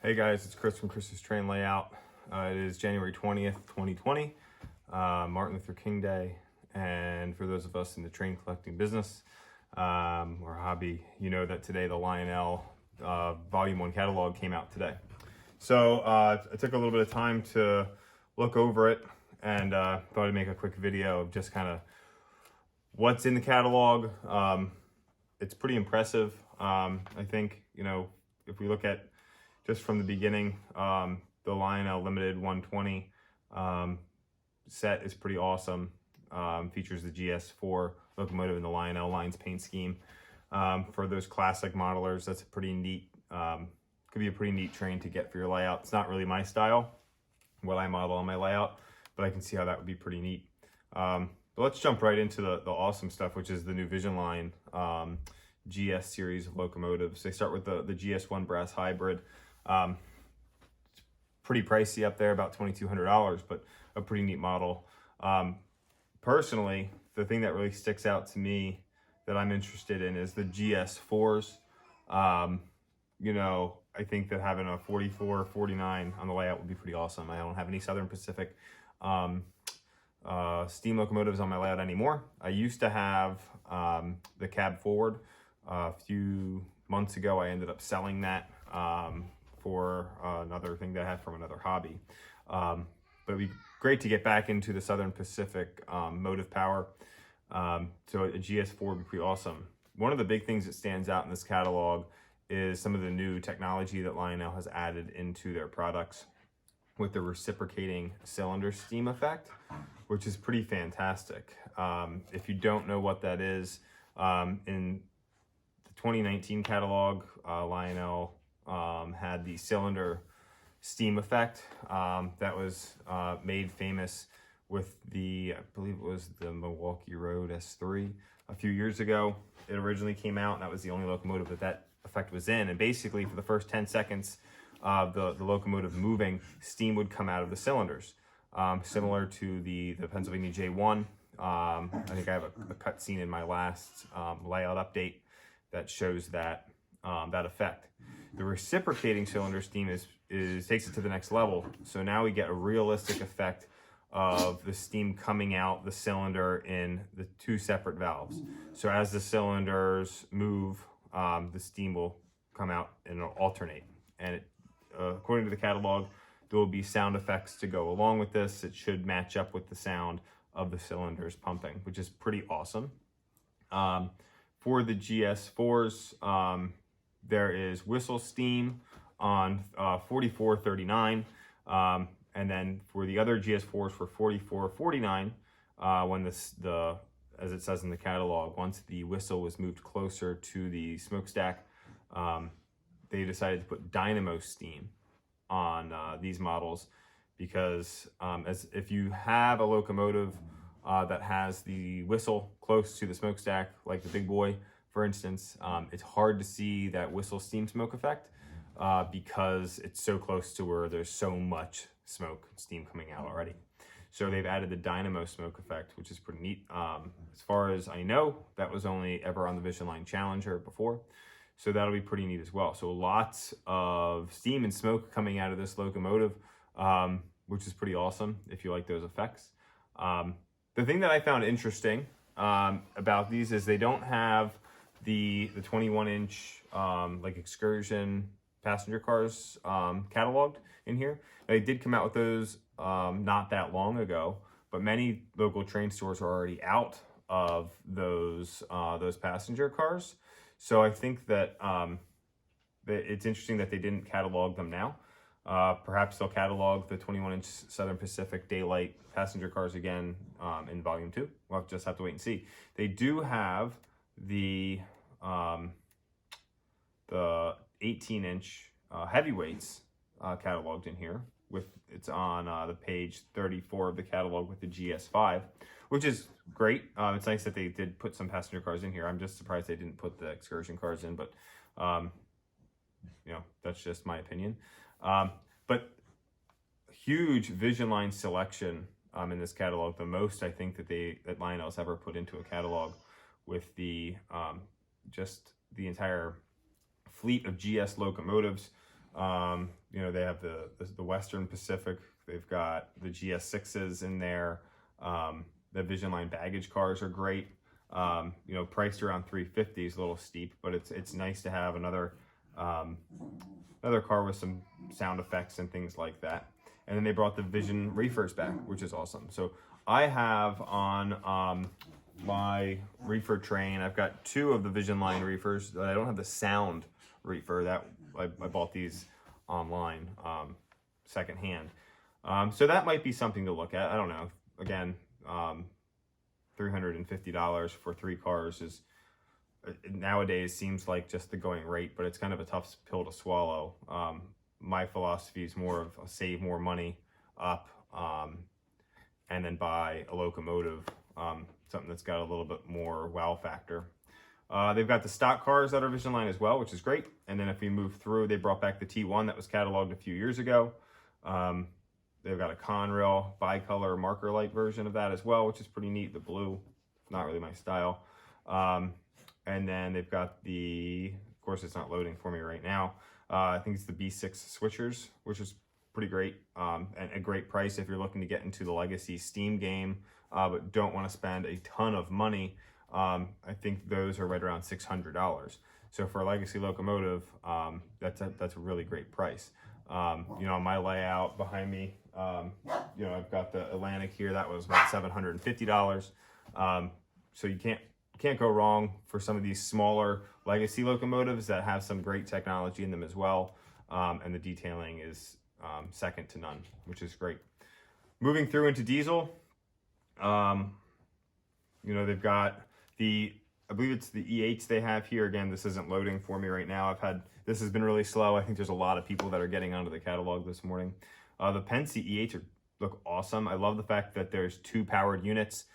Hey guys, it's Chris from Chris's Train Layout. It is January 20th, 2020, Martin Luther King Day. And for those of us in the train collecting business or hobby, you know that today the Lionel Volume 1 catalog came out today. So I took a little bit of time to look over it and thought I'd make a quick video of just kind of what's in the catalog. It's pretty impressive. I think, you know, if we look at just from the beginning, the Lionel Limited 120 set is pretty awesome. Features the GS4 locomotive and the Lionel lines paint scheme. For those classic modelers, that's a pretty neat, could be a pretty neat train to get for your layout. It's not really my style, what I model on my layout, but I can see how that would be pretty neat. But let's jump right into the awesome stuff, which is the new Vision Line GS series of locomotives. They start with the GS1 brass hybrid. It's pretty pricey up there, about $2,200, but a pretty neat model. Personally, the thing that really sticks out to me that I'm interested in is the GS4s. You know, I think that having a 44, 49 on the layout would be pretty awesome. I don't have any Southern Pacific steam locomotives on my layout anymore. I used to have the cab forward. A few months ago, I ended up selling that for another thing that I had from another hobby. But it'd be great to get back into the Southern Pacific motive power. So a GS4 would be pretty awesome. One of the big things that stands out in this catalog is some of the new technology that Lionel has added into their products with the reciprocating cylinder steam effect, which is pretty fantastic. If you don't know what that is, in the 2019 catalog, Lionel had the cylinder steam effect that was made famous with the, I believe it was the Milwaukee Road S3 a few years ago. It originally came out, and that was the only locomotive that effect was in. And basically, for the first 10 seconds of the locomotive moving, steam would come out of the cylinders, similar to the Pennsylvania J1. I think I have a cut scene in my last layout update that shows that that effect. The reciprocating cylinder steam takes it to the next level. So now we get a realistic effect of the steam coming out the cylinder in the two separate valves. So as the cylinders move, the steam will come out and it'll alternate. And according to the catalog, there will be sound effects to go along with this. It should match up with the sound of the cylinders pumping, which is pretty awesome. For the GS4s, there is whistle steam on 4439. And then for the other GS4s for 4449, when as it says in the catalog, once the whistle was moved closer to the smokestack, they decided to put dynamo steam on these models because if you have a locomotive that has the whistle close to the smokestack, like the big boy, for instance, it's hard to see that whistle steam smoke effect because it's so close to where there's so much smoke steam coming out already. So they've added the dynamo smoke effect, which is pretty neat. As far as I know, that was only ever on the Vision Line Challenger before. So that'll be pretty neat as well. So lots of steam and smoke coming out of this locomotive, which is pretty awesome if you like those effects. The thing that I found interesting about these is they don't have the 21-inch like excursion passenger cars cataloged in here. They did come out with those not that long ago, but many local train stores are already out of those passenger cars. So I think that it's interesting that they didn't catalog them now. Perhaps they'll catalog the 21-inch Southern Pacific Daylight passenger cars again in Volume 2. We'll just have to wait and see. They do have the 18-inch heavyweights cataloged in here. It's on the page 34 of the catalog with the GS5, which is great. It's nice that they did put some passenger cars in here. I'm just surprised they didn't put the excursion cars in, but you know, that's just my opinion. But huge Vision Line selection in this catalog, the most I think that Lionel's ever put into a catalog, with the just the entire fleet of GS locomotives. You know, they have the Western Pacific. They've got the GS6s in there. The Vision Line baggage cars are great. You know, priced around $350 is a little steep, but it's nice to have another car with some sound effects and things like that. And then they brought the Vision reefers back, which is awesome. So I have on my reefer train, I've got 2 of the Vision Line reefers. I don't have the sound reefer. That I bought these online secondhand. So that might be something to look at. I don't know. Again, $350 for 3 cars is nowadays seems like just the going rate, but it's kind of a tough pill to swallow. My philosophy is more of save more money up, and then buy a locomotive, something that's got a little bit more wow factor. They've got the stock cars that are Vision Line as well, which is great. And then if we move through, they brought back the T1 that was cataloged a few years ago. They've got a Conrail bicolor marker light version of that as well, which is pretty neat. The blue, not really my style. And then they've got of course it's not loading for me right now. I think it's the B6 switchers, which is pretty great, and a great price if you're looking to get into the legacy Steam game, but don't want to spend a ton of money. I think those are right around $600. So for a legacy locomotive, that's a really great price. You know, my layout behind me, you know, I've got the Atlantic here. That was about $750. So you can't go wrong for some of these smaller legacy locomotives that have some great technology in them as well. And the detailing is second to none, which is great. Moving through into diesel, you know, they've got I believe it's the E8s they have here. Again, this isn't loading for me right now. This has been really slow. I think there's a lot of people that are getting onto the catalog this morning. The Penske E8s look awesome. I love the fact that there's 2 powered units.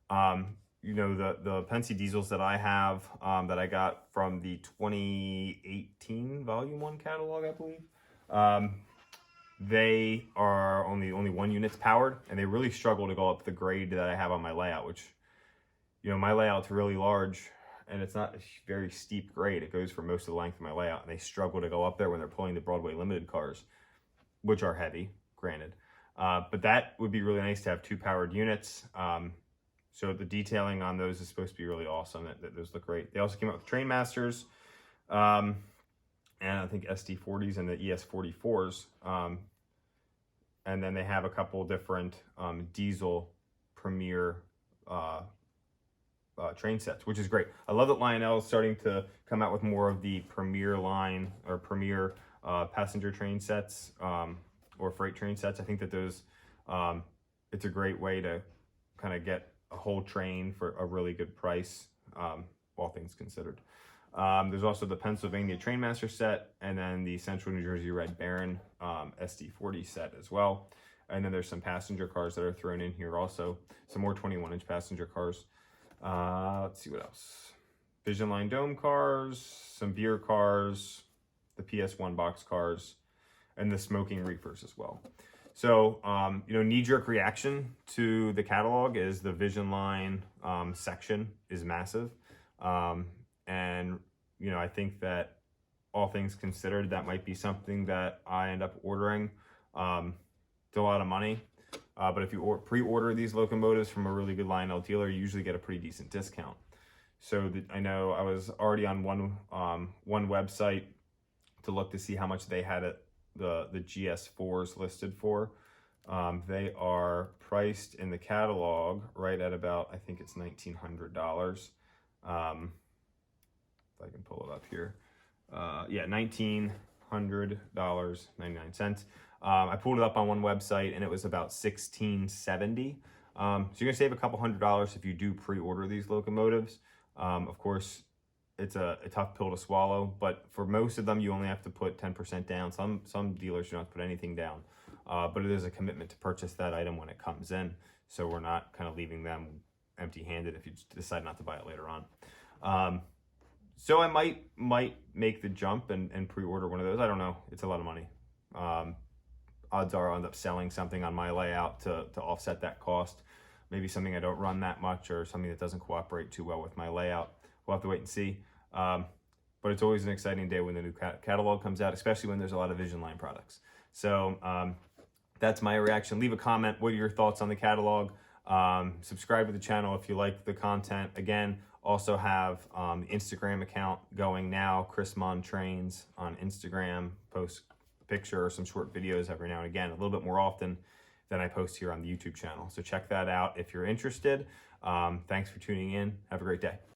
You know, the Penske diesels that I have, that I got from the 2018 Volume 1 catalog, I believe. They are only 1 unit's powered, and they really struggle to go up the grade that I have on my layout, which, you know, my layout's really large, and it's not a very steep grade. It goes for most of the length of my layout, and they struggle to go up there when they're pulling the Broadway Limited cars, which are heavy, granted. But that would be really nice to have 2 powered units. So the detailing on those is supposed to be really awesome. Those look great. They also came out with Train Masters, and I think SD40s and the ES44s. And then they have a couple different diesel Premier train sets, which is great. I love that Lionel is starting to come out with more of the Premier line or Premier passenger train sets, or freight train sets. I think that those, it's a great way to kind of get a whole train for a really good price, all things considered. There's also the Pennsylvania Trainmaster set, and then the Central New Jersey Red Baron SD40 set as well. And then there's some passenger cars that are thrown in here also. Some more 21-inch passenger cars. Let's see what else. Vision Line Dome cars, some beer cars, the PS1 box cars, and the smoking reefers as well. So, you know, knee-jerk reaction to the catalog is the Vision Line section is massive. And, you know, I think that all things considered, that might be something that I end up ordering. It's a lot of money. But if you pre-order these locomotives from a really good Lionel dealer, you usually get a pretty decent discount. So I know I was already on one website to look to see how much they had the GS4s listed for. They are priced in the catalog right at about, I think it's $1,900. If I can pull it up here. Yeah, $1,900.99. I pulled it up on one website and it was about $1,670. So you're gonna save a couple $100 if you do pre-order these locomotives. Of course, it's a tough pill to swallow, but for most of them, you only have to put 10% down. Some dealers don't have to put anything down, but it is a commitment to purchase that item when it comes in. So we're not kind of leaving them empty-handed if you decide not to buy it later on. So I might make the jump and pre-order one of those. I don't know. It's a lot of money. Odds are I'll end up selling something on my layout to offset that cost. Maybe something I don't run that much or something that doesn't cooperate too well with my layout. We'll have to wait and see. But but it's always an exciting day when the new catalog comes out, especially when there's a lot of Vision Line products. So that's my reaction. Leave a comment. What are your thoughts on the catalog? Subscribe to the channel if you like the content. Again, also have the Instagram account going now, Chris Mon Trains on Instagram. Post a picture or some short videos every now and again, a little bit more often than I post here on the YouTube channel. So check that out if you're interested. Thanks for tuning in. Have a great day.